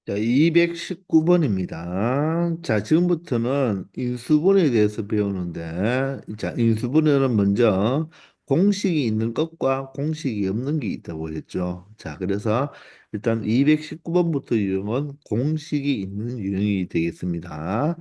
자, 219번입니다. 자, 지금부터는 인수분해에 대해서 배우는데, 자, 인수분해는 먼저 공식이 있는 것과 공식이 없는 게 있다고 했죠. 자, 그래서 일단 219번부터 유형은 공식이 있는 유형이 되겠습니다.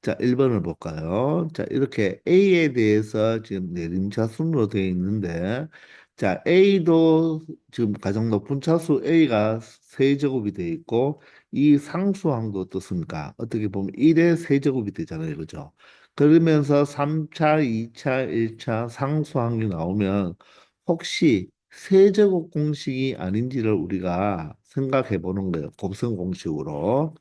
자, 1번을 볼까요? 자, 이렇게 A에 대해서 지금 내림차순으로 되어 있는데, 자, A도 지금 가장 높은 차수 A가 세제곱이 되어 있고, 이 상수항도 어떻습니까? 어떻게 보면 1의 세제곱이 되잖아요. 그죠? 그러면서 3차, 2차, 1차 상수항이 나오면 혹시 세제곱 공식이 아닌지를 우리가 생각해 보는 거예요. 곱셈 공식으로.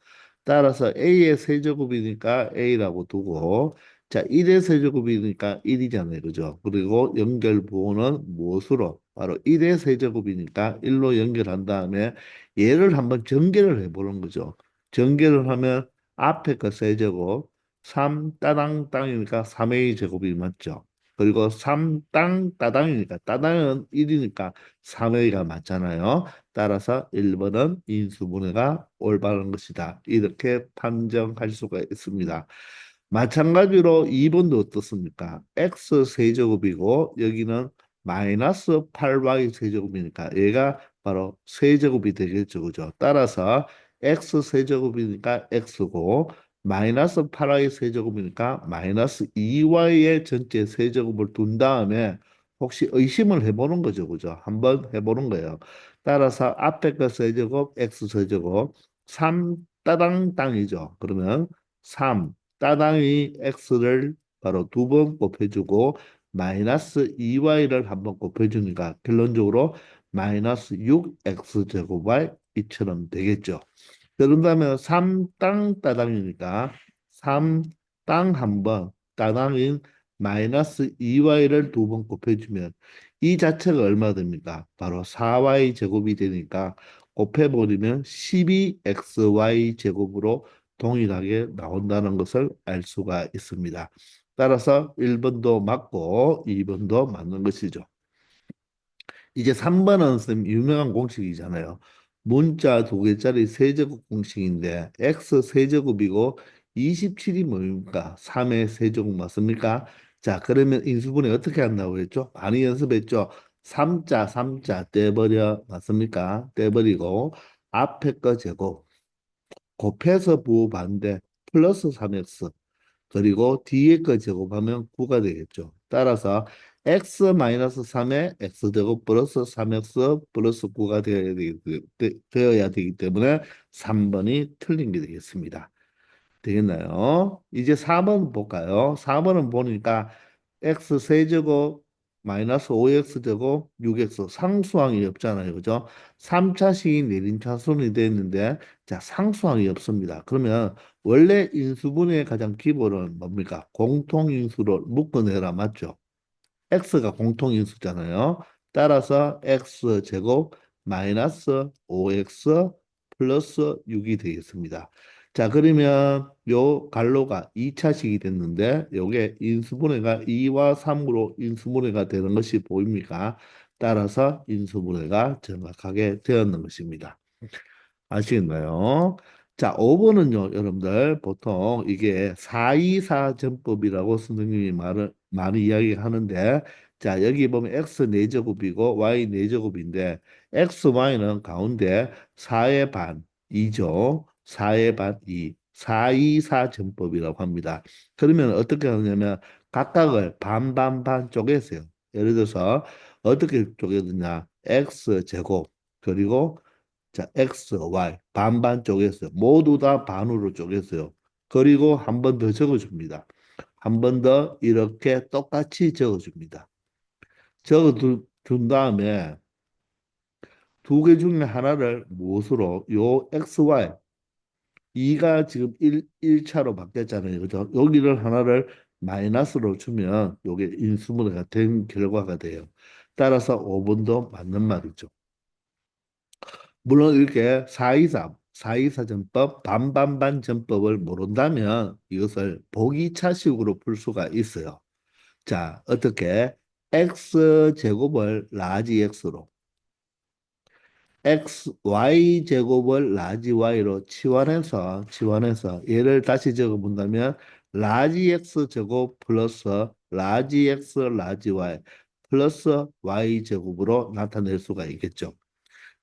따라서 A의 세제곱이니까 A라고 두고, 자, 1의 세제곱이니까 1이잖아요. 그죠? 그리고 연결 부호는 무엇으로? 바로 1의 세제곱이니까 1로 연결한 다음에 얘를 한번 전개를 해보는 거죠. 전개를 하면 앞에 거 세제곱, 3 따당 땅이니까 3a 제곱이 맞죠. 그리고 3 땅 따당이니까 따당은 1이니까 3a가 맞잖아요. 따라서 1번은 인수분해가 올바른 것이다. 이렇게 판정할 수가 있습니다. 마찬가지로 2번도 어떻습니까? x 세제곱이고 여기는 마이너스 8y 세제곱이니까 얘가 바로 세제곱이 되겠죠. 그죠? 따라서 x 세제곱이니까 x고 마이너스 8y 세제곱이니까 마이너스 2y의 전체 세제곱을 둔 다음에 혹시 의심을 해보는 거죠. 그죠? 한번 해보는 거예요. 따라서 앞에 거 세제곱 x 세제곱 3 따당 땅이죠. 그러면 3 따당이 x를 바로 두 번 곱해주고 마이너스 2y를 한번 곱해주니까 결론적으로 마이너스 6x 제곱이 이처럼 되겠죠. 그런다면 3땅 따당이니까 3땅 한번 따당인 마이너스 2y를 두 번 곱해주면 이 자체가 얼마 됩니까? 바로 4y 제곱이 되니까 곱해버리면 12xy 제곱으로 동일하게 나온다는 것을 알 수가 있습니다. 따라서 1번도 맞고 2번도 맞는 것이죠. 이제 3번은 선생님 유명한 공식이잖아요. 문자 두 개짜리 세제곱 공식인데 x 세제곱이고 27이 뭡니까? 3의 세제곱 맞습니까? 자, 그러면 인수분해 어떻게 한다고 했죠? 많이 연습했죠? 3자 떼버려 맞습니까? 떼버리고 앞에 거 제곱 곱해서 부호 반대 플러스 3x 그리고 뒤에 거 제곱하면 9가 되겠죠. 따라서 x-3의 x제곱 플러스 3x 플러스 9가 되어야 되기 때문에 3번이 틀린 게 되겠습니다. 되겠나요? 이제 4번 볼까요? 4번은 보니까 x 세제곱 마이너스 5x 제곱 6x 상수항이 없잖아요. 그죠? 3차식이 내림차순이 됐는데 자 상수항이 없습니다. 그러면 원래 인수분해의 가장 기본은 뭡니까? 공통인수를 묶어내라 맞죠? x가 공통인수잖아요. 따라서 x 제곱 마이너스 5x 플러스 6이 되겠습니다. 자, 그러면 요 갈로가 2차식이 됐는데 요게 인수분해가 2와 3으로 인수분해가 되는 것이 보입니까? 따라서 인수분해가 정확하게 되었는 것입니다. 아시겠나요? 자, 5번은요, 여러분들, 보통 이게 424 전법이라고 선생님이 많이 이야기하는데, 자, 여기 보면 x 4제곱이고 y 4제곱인데, x, y는 가운데 4의 반 2죠. 4의 반 2. 424 전법이라고 합니다. 그러면 어떻게 하냐면, 각각을 반반반 쪼개세요. 예를 들어서, 어떻게 쪼개느냐, x 제곱, 그리고 자, X, Y 반반 쪼갰어요. 모두 다 반으로 쪼갰어요. 그리고 한 번 더 적어줍니다. 한 번 더 이렇게 똑같이 적어줍니다. 적어준 다음에 두 개 중에 하나를 무엇으로? 요 X, Y 2가 지금 1차로 바뀌었잖아요. 그죠? 여기를 하나를 마이너스로 주면 요게 인수분해가 된 결과가 돼요. 따라서 5번도 맞는 말이죠. 물론 이렇게 424 전법, 반반반 전법을 모른다면 이것을 보기차식으로 풀 수가 있어요. 자, 어떻게? x 제곱을 라지 x로 x, y 제곱을 라지 y로 치환해서 얘를 다시 적어본다면 라지 x 제곱 플러스 라지 x 라지 y 플러스 y 제곱으로 나타낼 수가 있겠죠.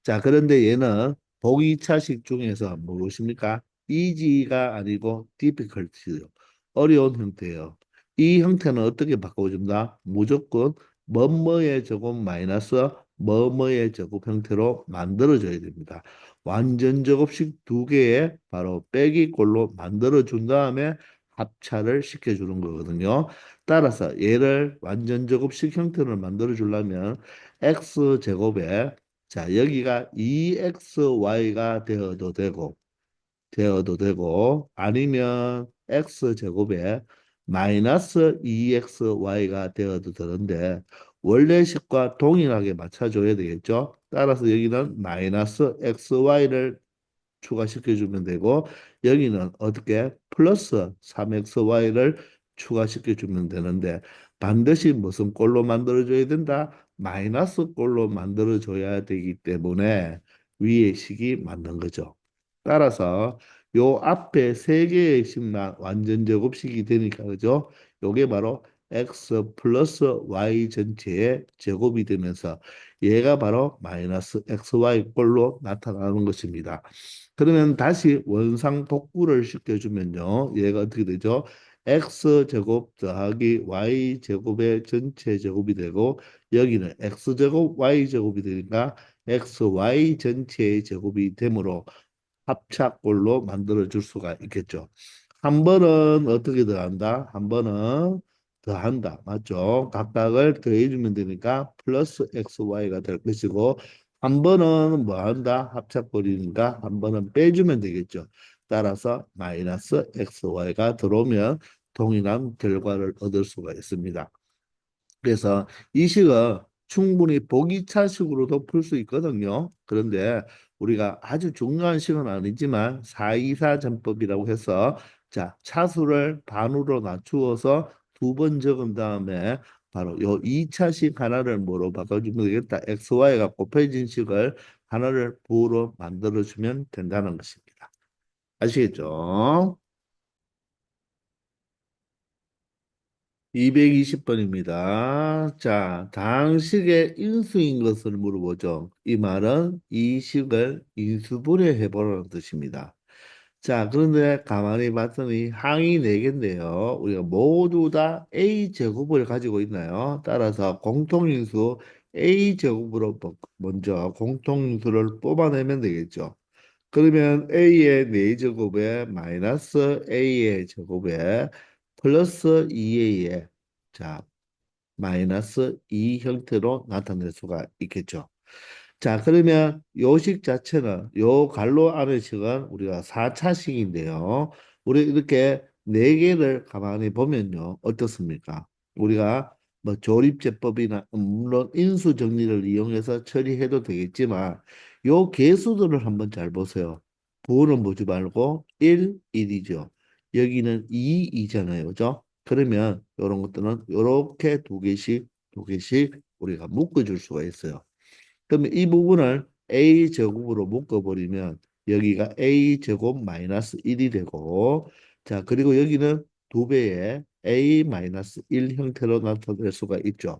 자, 그런데 얘는 보기 차식 중에서 무엇입니까? easy가 아니고 difficult요. 어려운 형태예요. 이 형태는 어떻게 바꿔준다? 무조건 뭐뭐의 제곱 마이너스 뭐뭐의 제곱 형태로 만들어줘야 됩니다. 완전 제곱식 두 개의 바로 빼기 꼴로 만들어준 다음에 합차를 시켜주는 거거든요. 따라서 얘를 완전 제곱식 형태로 만들어주려면 x제곱에 자, 여기가 2xy가 되어도 되고, 아니면 x제곱에 마이너스 2xy가 되어도 되는데, 원래식과 동일하게 맞춰줘야 되겠죠? 따라서 여기는 마이너스 xy를 추가시켜주면 되고, 여기는 어떻게 플러스 3xy를 추가시켜주면 되는데, 반드시 무슨 꼴로 만들어줘야 된다? 마이너스 꼴로 만들어줘야 되기 때문에 위의 식이 맞는 거죠. 따라서 요 앞에 세 개의 식만 완전 제곱식이 되니까 그죠? 요게 바로 x 플러스 y 전체의 제곱이 되면서 얘가 바로 마이너스 xy 꼴로 나타나는 것입니다. 그러면 다시 원상 복구를 시켜주면요. 얘가 어떻게 되죠? x 제곱 더하기 y 제곱의 전체 제곱이 되고 여기는 x 제곱 y 제곱이 되니까 x y 전체의 제곱이 되므로 합차꼴로 만들어 줄 수가 있겠죠. 한 번은 어떻게 더한다? 한 번은 더한다. 맞죠? 각각을 더해주면 되니까 플러스 xy가 될 것이고 한 번은 뭐 한다? 합차꼴이니까 한 번은 빼주면 되겠죠. 따라서 마이너스 xy가 들어오면 동일한 결과를 얻을 수가 있습니다. 그래서 이 식은 충분히 보기차식으로도 풀 수 있거든요. 그런데 우리가 아주 중요한 식은 아니지만 424 전법이라고 해서 자, 차수를 반으로 낮추어서 두 번 적은 다음에 바로 요 2차식 하나를 뭐로 바꿔주면 되겠다. XY가 곱해진 식을 하나를 부호로 만들어주면 된다는 것입니다. 아시겠죠? 220번입니다. 자, 당식의 인수인 것을 물어보죠. 이 말은 이 식을 인수분해해 보라는 뜻입니다. 자, 그런데 가만히 봤더니 항이 4개인데요. 우리가 모두 다 A제곱을 가지고 있나요? 따라서 공통인수 A제곱으로 먼저 공통인수를 뽑아내면 되겠죠. 그러면 A의 4제곱에 마이너스 A의 제곱에 플러스 2A의 자 마이너스 2 형태로 나타낼 수가 있겠죠. 자, 그러면 요식 자체는 요 갈로 안의 식은 우리가 4차식인데요. 우리 이렇게 네 개를 가만히 보면요. 어떻습니까? 우리가 뭐 조립제법이나 물론 인수 정리를 이용해서 처리해도 되겠지만 요 개수들을 한번 잘 보세요. 부호는 보지 말고 1, 1이죠. 여기는 2, 2잖아요. 그죠? 그러면 이런 것들은 이렇게 두 개씩 우리가 묶어줄 수가 있어요. 그러면 이 부분을 a 제곱으로 묶어버리면 여기가 a 제곱 마이너스 1이 되고 자 그리고 여기는 두 배의 a 마이너스 1 형태로 나타낼 수가 있죠.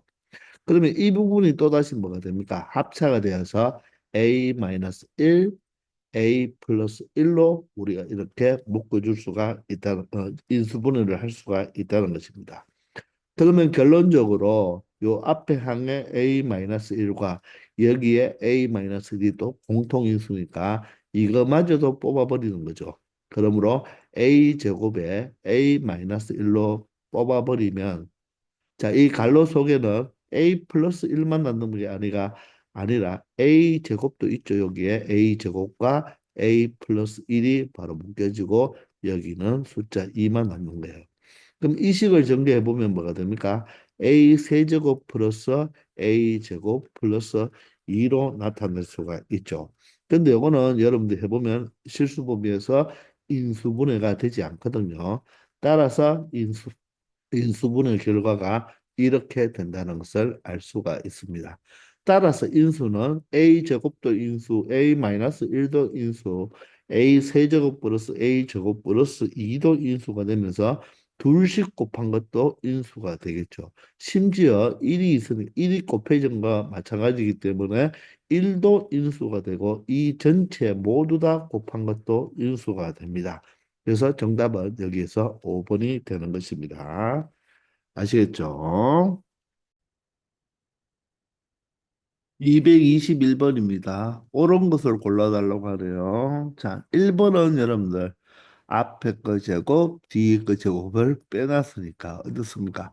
그러면 이 부분이 또다시 뭐가 됩니까? 합차가 되어서 a 마이너스 1 a 플러스 1로 우리가 이렇게 묶어줄 수가 있다는 인수분해를 할 수가 있다는 것입니다. 그러면 결론적으로 요 앞에 항에 A-1과 여기에 A-1이 공통인수니까 이거마저도 뽑아버리는 거죠. 그러므로 A 제곱에 A-1로 뽑아버리면 자, 이 갈로 속에는 A 플러스 1만 남는 게 아니라 A 제곱도 있죠. 여기에 A 제곱과 A 플러스 1이 바로 묶여지고 여기는 숫자 2만 남는 거예요. 그럼 이 식을 정리해 보면 뭐가 됩니까? A 세제곱 플러스 A 제곱 플러스 2로 나타낼 수가 있죠. 근데 이거는 여러분들 해보면 실수법에서 인수분해가 되지 않거든요. 따라서 인수분해 결과가 이렇게 된다는 것을 알 수가 있습니다. 따라서 인수는 a 제곱도 인수, a 마이너스 1도 인수, a 세제곱 플러스 a 제곱 플러스 2도 인수가 되면서 둘씩 곱한 것도 인수가 되겠죠. 심지어 1이 있으니 1이 곱해진 것과 마찬가지이기 때문에 1도 인수가 되고 이 전체 모두 다 곱한 것도 인수가 됩니다. 그래서 정답은 여기에서 5번이 되는 것입니다. 아시겠죠? 221번입니다. 옳은 것을 골라달라고 하네요. 자, 1번은 여러분들 앞에 거 제곱, 뒤에 거 제곱을 빼놨으니까 어떻습니까?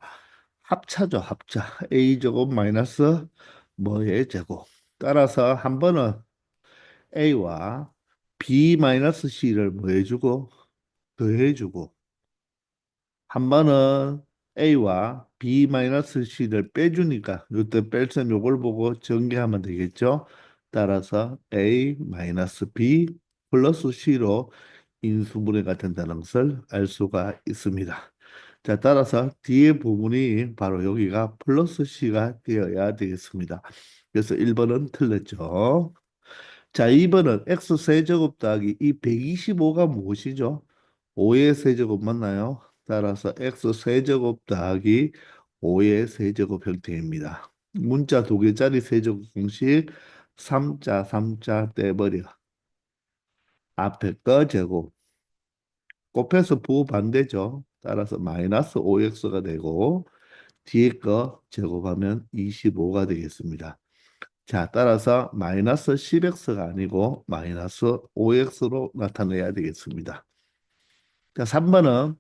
합차죠, 합차. a 제곱 마이너스 뭐의 제곱. 따라서 한 번은 a와 b 마이너스 c를 뭐 해주고 더해주고 한 번은 A와 B 마이너스 C를 빼주니까 이때 뺄셈 요걸 보고 전개하면 되겠죠. 따라서 A 마이너스 B 플러스 C로 인수분해가 된다는 것을 알 수가 있습니다. 자, 따라서 뒤에 부분이 바로 여기가 플러스 C가 되어야 되겠습니다. 그래서 1번은 틀렸죠. 자, 2번은 x 세제곱 더하기 이 125가 무엇이죠? 5의 세제곱 맞나요? 따라서 x 세제곱 더하기 5의 세제곱 형태입니다. 문자 두 개짜리 세제곱 공식 3자 3자 떼버려. 앞에 거 제곱 곱해서 부반대죠. 따라서 마이너스 5x가 되고 뒤에 거 제곱하면 25가 되겠습니다. 자, 따라서 마이너스 10x가 아니고 마이너스 5x로 나타내야 되겠습니다. 자, 3번은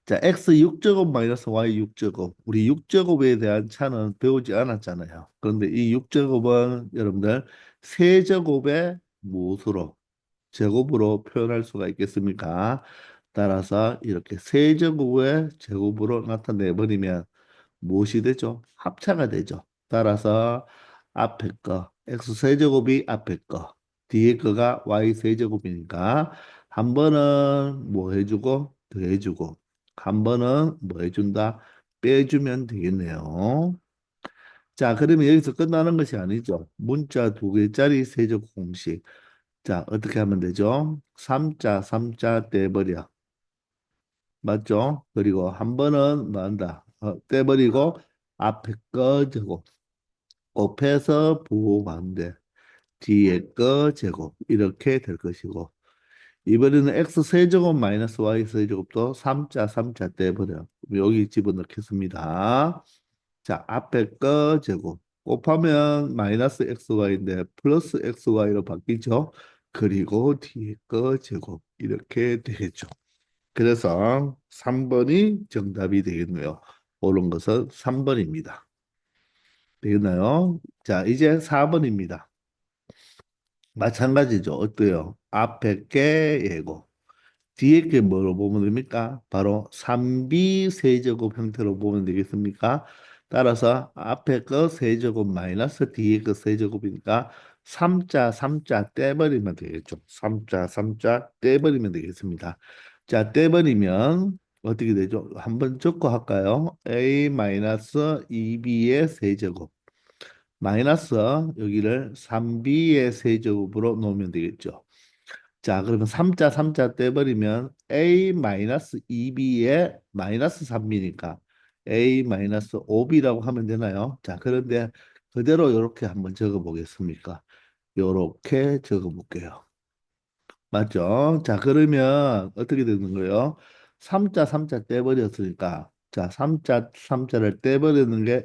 자, x 6제곱 마이너스 y 6제곱. 우리 6제곱에 대한 차는 배우지 않았잖아요. 그런데 이 6제곱은 여러분들 세제곱의 무수로 제곱으로 표현할 수가 있겠습니까? 따라서 이렇게 세제곱의 제곱으로 나타내 버리면 무엇이 되죠? 합차가 되죠. 따라서 앞에 거 x 세제곱이 앞에 거 뒤에 거가 y 세제곱이니까 한 번은 뭐 해주고 더 해주고 한 번은 뭐 해준다 빼주면 되겠네요. 자, 그러면 여기서 끝나는 것이 아니죠. 문자 두 개짜리 세제곱 공식. 자, 어떻게 하면 되죠? 3자 3자 떼버려. 맞죠? 그리고 한 번은 뭐 한다? 떼버리고 앞에 거 제곱 곱해서 부호반대 뒤에 거 제곱 이렇게 될 것이고 이번에는 x 세제곱 마이너스 y 세제곱도 3자 3자 떼버려 여기 집어넣겠습니다. 자, 앞에 거 제곱 곱하면 마이너스 xy인데 플러스 xy로 바뀌죠. 그리고 뒤에 거 제곱 이렇게 되겠죠. 그래서 3번이 정답이 되겠네요. 옳은 것은 3번입니다. 되겠나요? 자, 이제 4번입니다. 마찬가지죠. 어때요? 앞에 게 예고, 뒤에 게 뭐로 보면 됩니까? 바로 3b 세제곱 형태로 보면 되겠습니까? 따라서 앞에 거 세제곱 마이너스 뒤에 거 세제곱이니까 3자 3자 떼버리면 되겠죠. 3자 3자 떼버리면 되겠습니다. 자, 떼버리면 어떻게 되죠? 한번 적고 할까요? a 마이너스 2b의 세제곱 마이너스 여기를 3b의 세제곱으로 놓으면 되겠죠. 자, 그러면 3자 3자 떼버리면 a 마이너스 2b의 마이너스 3b니까 a 마이너스 5b라고 하면 되나요? 자, 그런데 그대로 이렇게 한번 적어 보겠습니까? 이렇게 적어 볼게요. 맞죠? 자, 그러면 어떻게 되는 거예요? 3자 3자 떼버렸으니까 자, 3자 3자를 떼버리는 게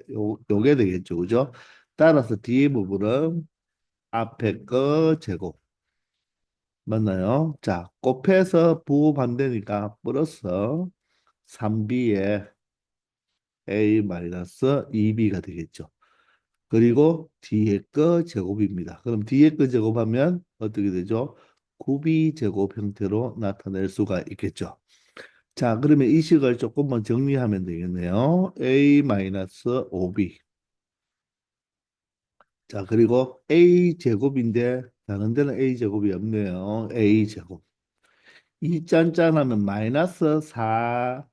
요게 되겠죠. 그죠? 따라서 뒤에 부분은 앞에 거 제곱 맞나요? 자, 곱해서 부호 반대니까 플러스 3b에 a 마이너스 2b가 되겠죠. 그리고 뒤에 거 제곱입니다. 그럼 뒤에 거 제곱하면 어떻게 되죠? 9b 제곱 형태로 나타낼 수가 있겠죠. 자, 그러면 이 식을 조금만 정리하면 되겠네요. a 마이너스 5b. 자, 그리고 a 제곱인데 다른 데는 a 제곱이 없네요. a 제곱. 이 짠짠하면 마이너스 4b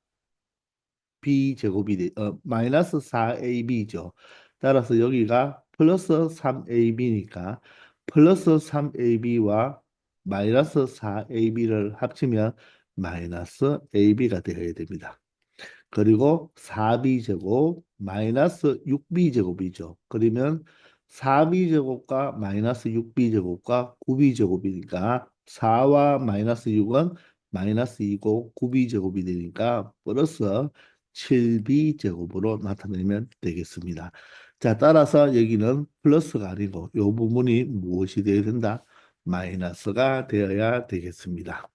제곱이 마이너스 4ab죠. 따라서 여기가 플러스 3ab니까 플러스 3ab와 마이너스 4ab를 합치면 마이너스 ab가 되어야 됩니다. 그리고 4b제곱 마이너스 6b제곱이죠. 그러면 4b제곱과 마이너스 6b제곱과 9b제곱이니까 4와 마이너스 6은 마이너스 2고 9b제곱이 되니까 플러스 7b제곱으로 나타내면 되겠습니다. 자, 따라서 여기는 플러스가 아니고 이 부분이 무엇이 되어야 된다? 마이너스가 되어야 되겠습니다.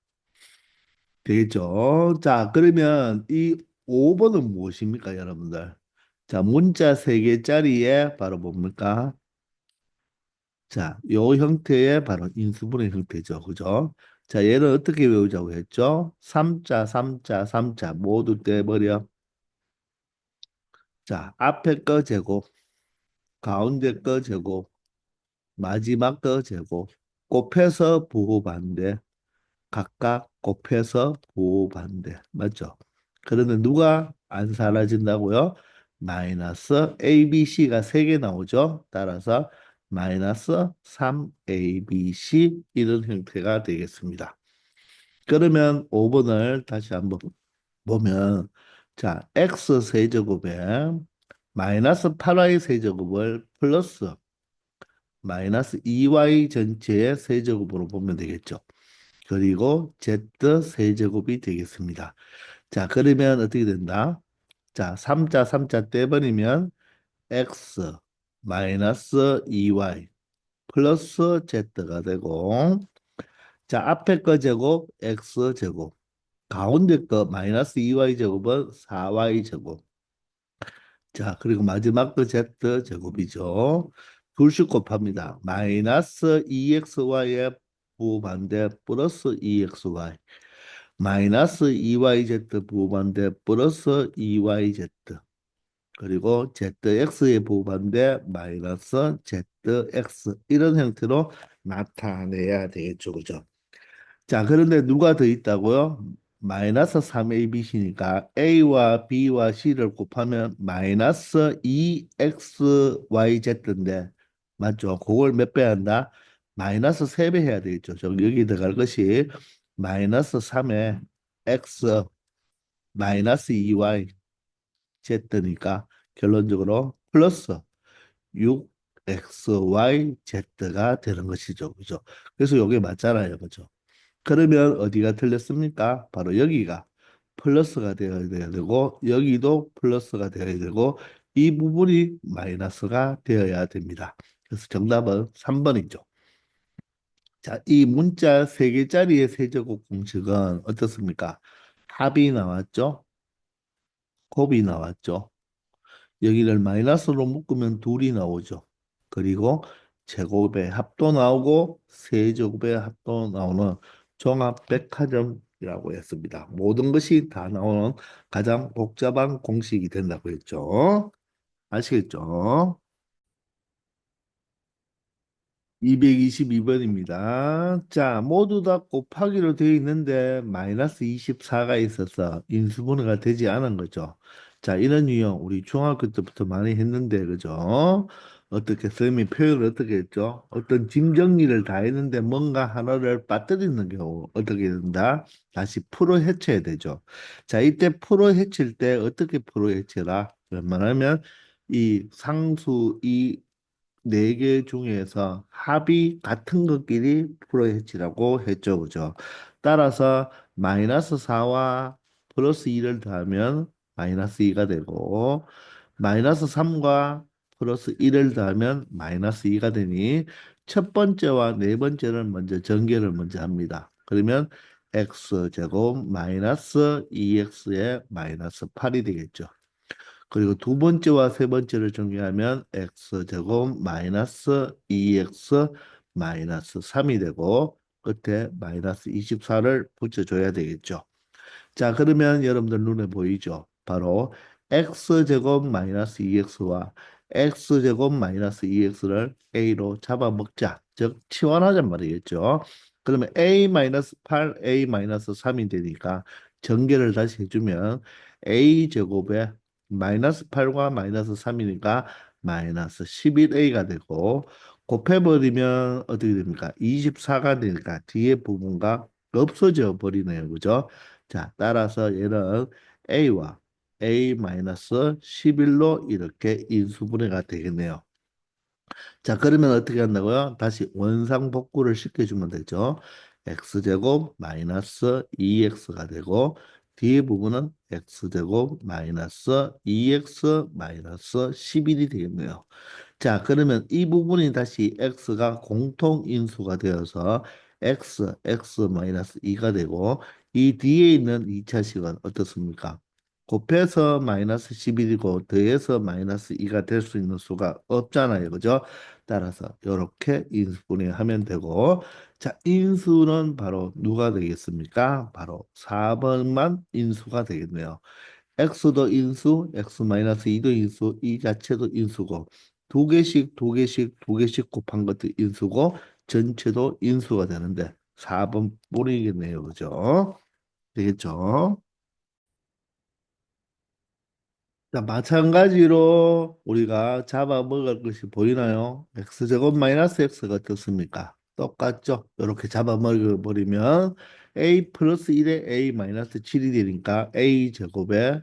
되겠죠? 자, 그러면 이 5번은 무엇입니까, 여러분들? 자, 문자 3개짜리에 바로 뭡니까? 자, 요 형태의 바로 인수분해 형태죠. 그죠? 자, 얘를 어떻게 외우자고 했죠? 3자, 3자, 3자 모두 떼버려. 자, 앞에 거 제곱, 가운데 거 제곱, 마지막 거 제곱, 곱해서 부호반대, 각각 곱해서 부호반대. 맞죠? 그러면 누가 안 사라진다고요? 마이너스 ABC가 3개 나오죠. 따라서 마이너스 3ABC 이런 형태가 되겠습니다. 그러면 5번을 다시 한번 보면 자, x 세제곱에 마이너스 8y 세제곱을 플러스 마이너스 2y 전체의 세제곱으로 보면 되겠죠. 그리고 z 세제곱이 되겠습니다. 자, 그러면 어떻게 된다? 자, 3자 3자 떼버리면 x 마이너스 2y 플러스 z가 되고 자, 앞에 거 제곱 x 제곱 가운데 거 마이너스 2y 제곱은 4y 제곱 자, 그리고 마지막 거 z 제곱이죠. 둘씩 곱합니다. 마이너스 2xy의 부반대 플러스 2xy 마이너스 2yz 부반대 플러스 2yz 그리고 zx의 부반대 마이너스 zx 이런 형태로 나타내야 되겠죠. 그죠? 자, 그런데 누가 더 있다고요? 마이너스 3abc니까 a와 b와 c를 곱하면 마이너스 2xyz인데 맞죠? 그걸 몇 배 한다? 마이너스 3배 해야 되겠죠. 여기 들어갈 것이 마이너스 3에 x 마이너스 2y z니까 결론적으로 플러스 6xyz가 되는 것이죠. 그죠? 그래서 이게 맞잖아요. 그죠? 그러면 어디가 틀렸습니까? 바로 여기가 플러스가 되어야 되고 여기도 플러스가 되어야 되고 이 부분이 마이너스가 되어야 됩니다. 그래서 정답은 3번이죠. 자, 이 문자 3개짜리의 세제곱 공식은 어떻습니까? 합이 나왔죠? 곱이 나왔죠? 여기를 마이너스로 묶으면 둘이 나오죠. 그리고 제곱의 합도 나오고 세제곱의 합도 나오는 종합 백화점이라고 했습니다. 모든 것이 다 나오는 가장 복잡한 공식이 된다고 했죠. 아시겠죠? 222번입니다. 자, 모두 다 곱하기로 되어 있는데 마이너스 24가 있어서 인수분해가 되지 않은 거죠. 자, 이런 유형 우리 중학교 때부터 많이 했는데 그죠? 어떻게 쌤이 표현을 어떻게 했죠? 어떤 짐 정리를 다 했는데 뭔가 하나를 빠뜨리는 경우 어떻게 된다? 다시 풀어 헤쳐야 되죠. 자, 이때 풀어 헤칠 때 어떻게 풀어 헤쳐라? 웬만하면 이 상수 이 네 개 중에서 합이 같은 것끼리 풀어헤치라고 했죠. 그죠? 따라서 마이너스 4와 플러스 2를 더하면 마이너스 2가 되고 마이너스 3과 플러스 1을 더하면 마이너스 2가 되니 첫 번째와 네 번째는 먼저 전개를 먼저 합니다. 그러면 x제곱 마이너스 2x의 마이너스 8이 되겠죠. 그리고 두 번째와 세 번째를 정리하면 x제곱 마이너스 2x 마이너스 3이 되고 끝에 마이너스 24를 붙여줘야 되겠죠. 자, 그러면 여러분들 눈에 보이죠? 바로 x제곱 마이너스 2x와 x제곱 마이너스 2x를 a로 잡아먹자. 즉, 치환하잔 말이겠죠. 그러면 a 마이너스 8, a 마이너스 3이 되니까 전개를 다시 해주면 a제곱에 마이너스 8과 마이너스 3이니까 마이너스 11a가 되고 곱해버리면 어떻게 됩니까? 24가 되니까 뒤에 부분과 없어져 버리네요. 그죠? 자, 따라서 얘는 a와 a 마이너스 11로 이렇게 인수분해가 되겠네요. 자, 그러면 어떻게 한다고요? 다시 원상복구를 시켜주면 되죠. x제곱 마이너스 2x가 되고 뒤에 부분은 x제곱 마이너스 2x 마이너스 11이 되겠네요. 자, 그러면 이 부분이 다시 x가 공통인수가 되어서 x-2가 되고 이 뒤에 있는 2차식은 어떻습니까? 곱해서 마이너스 11이고 더해서 마이너스 2가 될 수 있는 수가 없잖아요. 그죠? 따라서 이렇게 인수분해하면 되고 자, 인수는 바로 누가 되겠습니까? 바로 4번만 인수가 되겠네요. x도 인수, x-2도 인수, 이 자체도 인수고 두 개씩 두 개씩 두 개씩 곱한 것도 인수고 전체도 인수가 되는데 4번 뿐이겠네요. 그죠? 되겠죠? 자, 마찬가지로 우리가 잡아먹을 것이 보이나요? x제곱 마이너스 x가 어떻습니까? 똑같죠? 이렇게 잡아먹어버리면 a 플러스 1에 a 마이너스 7이 되니까 a 제곱에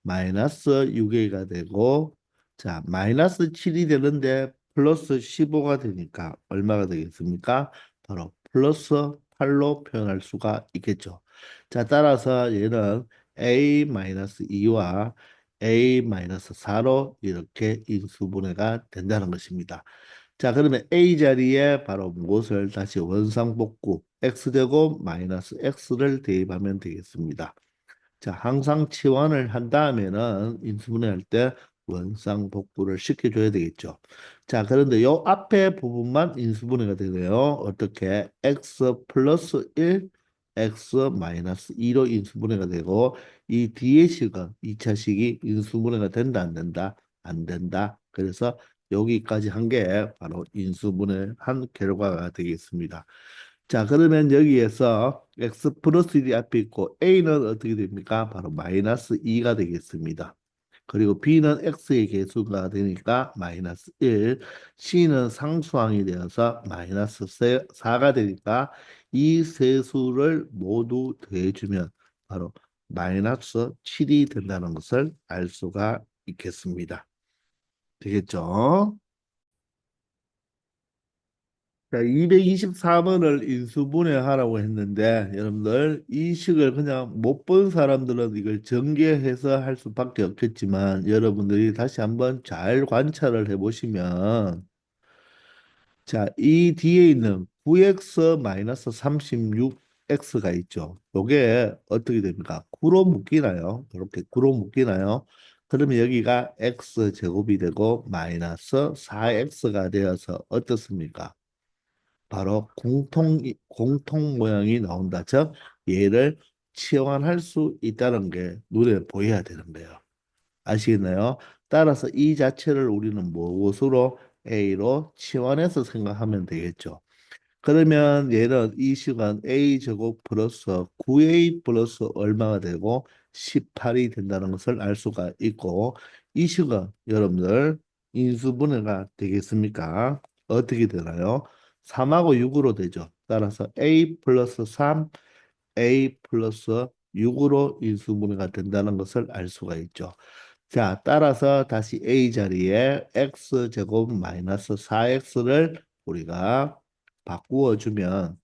마이너스 6a가 되고 자 마이너스 7이 되는데 플러스 15가 되니까 얼마가 되겠습니까? 바로 플러스 8로 표현할 수가 있겠죠. 자 따라서 얘는 a 마이너스 2와 a 마이너스 4로 이렇게 인수분해가 된다는 것입니다. 자 그러면 a 자리에 바로 무엇을 다시 원상복구 x제곱 마이너스 x를 대입하면 되겠습니다. 자, 항상 치환을 한 다음에는 인수분해할 때 원상복구를 시켜줘야 되겠죠. 자, 그런데 요 앞에 부분만 인수분해가 되네요. 어떻게? x 플러스 1, x 마이너스 2로 인수분해가 되고 이 뒤에 식은 2차 식이 인수분해가 된다, 안 된다? 안 된다. 그래서 여기까지 한 게 바로 인수분해한 결과가 되겠습니다. 자, 그러면 여기에서 x 플러스 1이 앞에 있고 a는 어떻게 됩니까? 바로 마이너스 2가 되겠습니다. 그리고 b는 x의 개수가 되니까 마이너스 1, c는 상수항이 되어서 마이너스 4가 되니까 이 세 수를 모두 더해주면 바로 마이너스 7이 된다는 것을 알 수가 있겠습니다. 되겠죠? 자, 224번을 인수분해하라고 했는데 여러분들 이 식을 그냥 못 본 사람들은 이걸 전개해서 할 수밖에 없겠지만 여러분들이 다시 한번 잘 관찰을 해보시면 자, 이 뒤에 있는 9x-36x가 있죠. 요게 어떻게 됩니까? 9로 묶이나요? 이렇게 9로 묶이나요? 그러면 여기가 x제곱이 되고 마이너스 4x가 되어서 어떻습니까? 바로 공통 모양이 나온다. 즉, 얘를 치환할 수 있다는 게 눈에 보여야 되는 거예요. 아시겠나요? 따라서 이 자체를 우리는 무엇으로 A로 치환해서 생각하면 되겠죠. 그러면 얘는 이 시간 A 제곱 플러스 9A 플러스 얼마가 되고 18이 된다는 것을 알 수가 있고 이 시간 여러분들 인수분해가 되겠습니까? 어떻게 되나요? 3하고 6으로 되죠. 따라서 A 플러스 3, A 플러스 6으로 인수분해가 된다는 것을 알 수가 있죠. 자, 따라서 다시 A 자리에 X제곱 마이너스 4X를 우리가 바꾸어 주면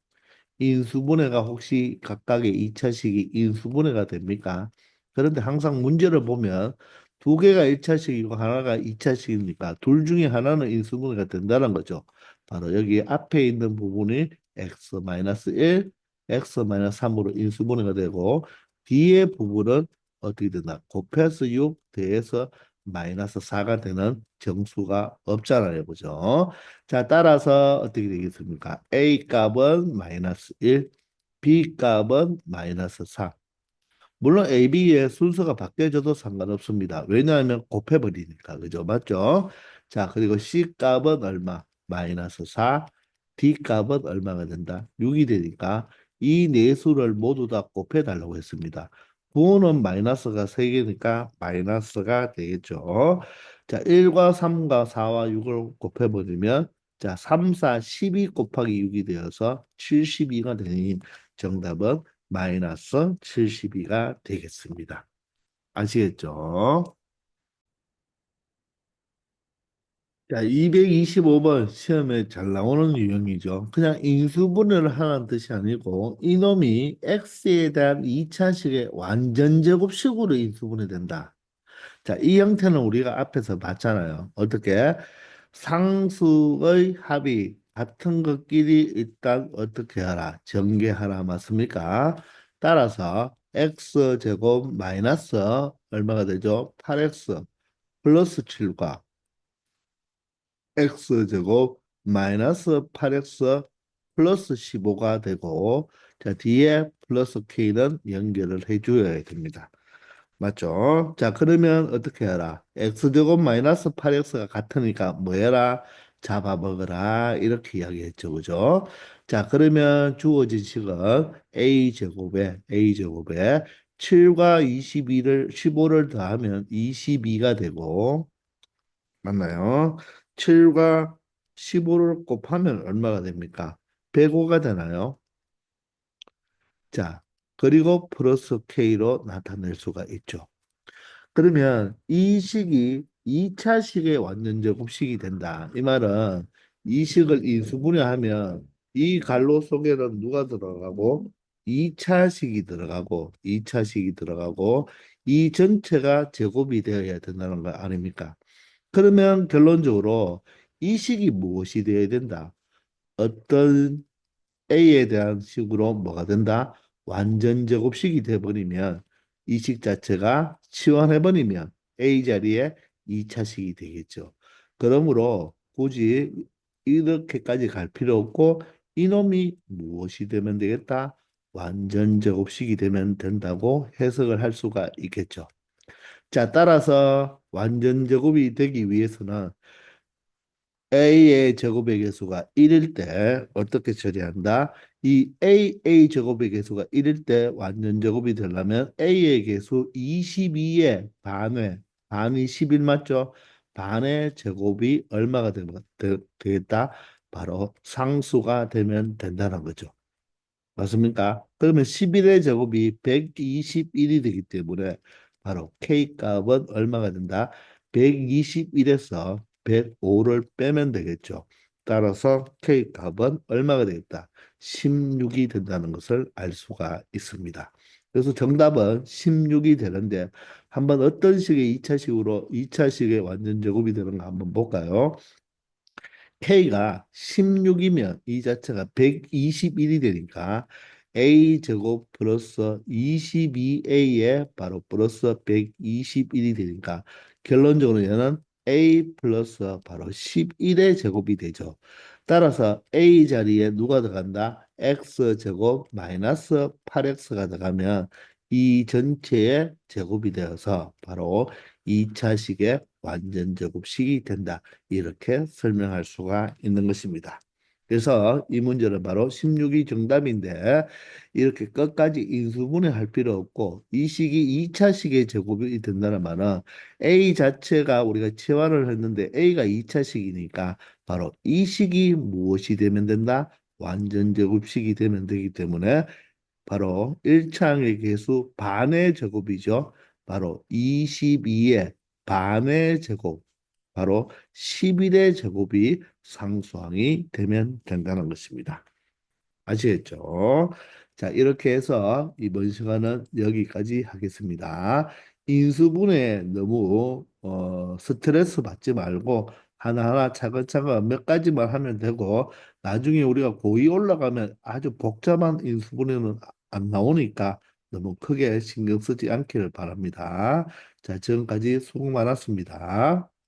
인수분해가 혹시 각각의 2차식이 인수분해가 됩니까? 그런데 항상 문제를 보면 두 개가 1차식이고 하나가 2차식이니까 둘 중에 하나는 인수분해가 된다는 거죠. 바로 여기 앞에 있는 부분이 x-1, x-3으로 인수분해가 되고 뒤에 부분은 어떻게 된다? 곱해서 6 더해서 마이너스 4가 되는 정수가 없잖아요. 그죠? 자, 따라서 어떻게 되겠습니까? A 값은 마이너스 1, B 값은 마이너스 4. 물론 A, B의 순서가 바뀌어져도 상관없습니다. 왜냐하면 곱해버리니까. 그죠? 맞죠? 자, 그리고 C 값은 얼마? 마이너스 4. D 값은 얼마가 된다? 6이 되니까 이 네 수를 모두 다 곱해달라고 했습니다. 부호는 마이너스가 3개니까 마이너스가 되겠죠. 자, 1과 3과 4와 6을 곱해버리면 자, 3, 4, 12 곱하기 6이 되어서 72가 되니 정답은 마이너스 72가 되겠습니다. 아시겠죠? 자, 225번 시험에 잘 나오는 유형이죠. 그냥 인수분해를 하라는 뜻이 아니고 이놈이 x에 대한 2차식의 완전 제곱식으로 인수분해된다. 자, 이 형태는 우리가 앞에서 봤잖아요. 어떻게? 상수의 합이 같은 것끼리 일단 어떻게 하라? 전개하라. 맞습니까? 따라서 x제곱 마이너스 얼마가 되죠? 8x 플러스 7과 x제곱 마이너스 8x 플러스 15가 되고 자 뒤에 플러스 k는 연결을 해줘야 됩니다. 맞죠? 자 그러면 어떻게 해라? x제곱 마이너스 8x가 같으니까 뭐 해라? 잡아먹어라 이렇게 이야기했죠. 그죠? 자 그러면 주어진 식은 a제곱에 7과 22를 15를 더하면 22가 되고 맞나요? 7과 15를 곱하면 얼마가 됩니까? 105가 되나요? 자, 그리고 플러스 K로 나타낼 수가 있죠. 그러면 이 식이 2차 식의 완전 제곱식이 된다. 이 말은 이 식을 인수분해하면 이 갈로 속에는 누가 들어가고 2차 식이 들어가고 2차 식이 들어가고 이 전체가 제곱이 되어야 된다는 거 아닙니까? 그러면 결론적으로 이 식이 무엇이 되어야 된다? 어떤 A에 대한 식으로 뭐가 된다? 완전 제곱식이 돼버리면 이 식 자체가 치환해버리면 A 자리에 2차식이 되겠죠. 그러므로 굳이 이렇게까지 갈 필요 없고 이놈이 무엇이 되면 되겠다? 완전 제곱식이 되면 된다고 해석을 할 수가 있겠죠. 자, 따라서 완전 제곱이 되기 위해서는 A의 제곱의 개수가 1일 때 어떻게 처리한다? 이 A 제곱의 개수가 1일 때 완전 제곱이 되려면 A의 개수 22의 반이 11 맞죠? 반의 제곱이 얼마가 되겠다? 바로 상수가 되면 된다는 거죠. 맞습니까? 그러면 11의 제곱이 121이 되기 때문에 바로 K 값은 얼마가 된다? 121에서 105를 빼면 되겠죠. 따라서 K 값은 얼마가 되겠다? 16이 된다는 것을 알 수가 있습니다. 그래서 정답은 16이 되는데 한번 어떤 식의 2차식으로 2차식의 완전 제곱이 되는가 한번 볼까요? K가 16이면 이 자체가 121이 되니까 A 제곱 플러스 22A에 바로 플러스 121이 되니까 결론적으로 얘는 A 플러스 바로 11의 제곱이 되죠. 따라서 A 자리에 누가 들어간다? X 제곱 마이너스 8X가 들어가면 이 전체의 제곱이 되어서 바로 2차식의 완전 제곱식이 된다. 이렇게 설명할 수가 있는 것입니다. 그래서 이 문제는 바로 16이 정답인데 이렇게 끝까지 인수분해할 필요 없고 이 식이 2차식의 제곱이 된다는 말은 A 자체가 우리가 치환을 했는데 A가 2차식이니까 바로 이 식이 무엇이 되면 된다? 완전 제곱식이 되면 되기 때문에 바로 1차항의 개수 반의 제곱이죠. 바로 22의 반의 제곱, 바로 11의 제곱이 상수항이 되면 된다는 것입니다. 아시겠죠? 자, 이렇게 해서 이번 시간은 여기까지 하겠습니다. 인수분해 너무 스트레스 받지 말고 하나하나 차근차근 몇 가지만 하면 되고 나중에 우리가 고이 올라가면 아주 복잡한 인수분해는 안 나오니까 너무 크게 신경 쓰지 않기를 바랍니다. 자, 지금까지 수고 많았습니다.